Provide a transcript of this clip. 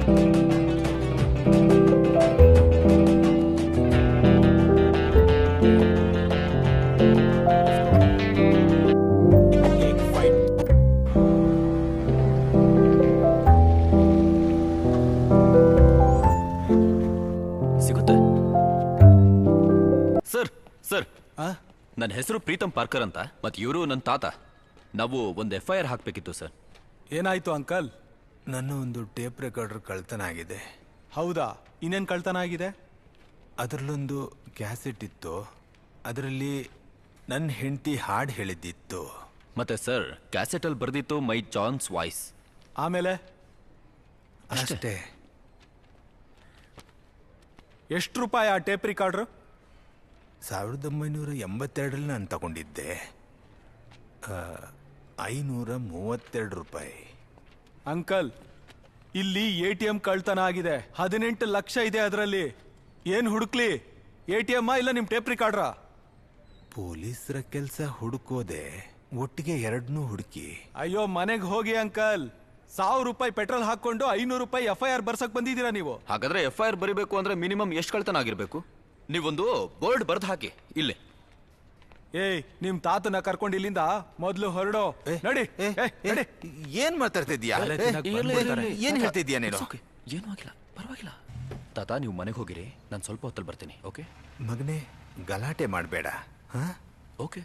ಸಿಗುತ್ತೆ sir. Sir, ನನ್ನ ಹೆಸರು ಪ್ರೀತಮ್ ಪಾರ್ಕರ್ ಅಂತ. ಮತ್ತೆ ಇವರು ನನ್ನ ತಾತ. ನಾವು ಒಂದು FIR ಹಾಕಬೇಕಿತ್ತು ಸರ್. ಏನಾಯ್ತು ಅಂಕಲ್? ನನ್ನ ಒಂದು ಟೇಪ್ ರೆಕಾರ್ಡರ್ ಕಳ್ತನ ಆಗಿದೆ. ಹೌದಾ? ಇನ್ನೇನು ಕಳ್ತನ ಆಗಿದೆ? ಅದರಲ್ಲೊಂದು ಕ್ಯಾಸೆಟ್ ಇತ್ತು. ಅದರಲ್ಲಿ ನನ್ನ ಹೆಂಡತಿ ಹಾಡು ಹೇಳಿದ್ದಿತ್ತು. ಮತ್ತೆ ಸರ್, ಕ್ಯಾಸೆಟಲ್ಲಿ ಬರೆದಿತ್ತು ಮೈ ಜಾನ್ಸ್ ವಾಯ್ಸ್. ಆಮೇಲೆ ಅಷ್ಟೇ. ಎಷ್ಟು ರೂಪಾಯಿ ಆ ಟೇಪ್ ರಿಕಾರ್ಡ್ರು? 1982ರಲ್ಲಿ ನಾನು ತಗೊಂಡಿದ್ದೆ. 532 ರೂಪಾಯಿ. ಅಂಕಲ್, ಇಲ್ಲಿ ATM ಕಳ್ತನ ಆಗಿದೆ. 18 ಲಕ್ಷ ಇದೆ ಅದರಲ್ಲಿ. ಏನು ಹುಡುಕ್ಲಿ? ATM ಇಲ್ಲ ನಿಮ್ಮ ಟೇಪ್ ರಿಕಾರ್ಡ್ರಾ? ಪೊಲೀಸರ ಕೆಲಸ ಹುಡುಕೋದೆ, ಒಟ್ಟಿಗೆ ಎರಡನ್ನೂ ಹುಡುಕಿ. ಅಯ್ಯೋ, ಮನೆಗೆ ಹೋಗಿ ಅಂಕಲ್. 1000 ರೂಪಾಯಿ ಪೆಟ್ರೋಲ್ ಹಾಕೊಂಡು 500 ರೂಪಾಯಿ FIR ಬರ್ಸಕ್ ಬಂದಿದ್ದೀರಾ ನೀವು. ಹಾಗಾದ್ರೆ FIR ಬರಿಬೇಕು ಅಂದ್ರೆ ಮಿನಿಮಮ್ ಎಷ್ಟು ಕಳ್ತನ ಆಗಿರ್ಬೇಕು? ನೀವೊಂದು ಬೋರ್ಡ್ ಬರ್ದು ಹಾಕಿ ಇಲ್ಲೇ. ಏಯ್, ನಿಮ್ ತಾತನ ಕರ್ಕೊಂಡು ಇಲ್ಲಿಂದ ಮೊದ್ಲು ಹೊರಡೋ. ನಡಿ. ಏನ್ ಮಾತಾಡ್ತಿದ್ಯಾ? ಏನ್ ಹೇಳ್ತಿದ್ಯಾ ನೀನು? ಏನೂ ಆಗಿಲ್ಲ, ಪರವಾಗಿಲ್ಲ. ತಾತ, ನೀವು ಮನೆಗೆ ಹೋಗಿರಿ, ನಾನು ಸ್ವಲ್ಪ ಹೊತ್ತಲ್ಲಿ ಬರ್ತೀನಿ. ಓಕೆ ಮಗನೇ, ಗಲಾಟೆ ಮಾಡಬೇಡ. ಓಕೆ.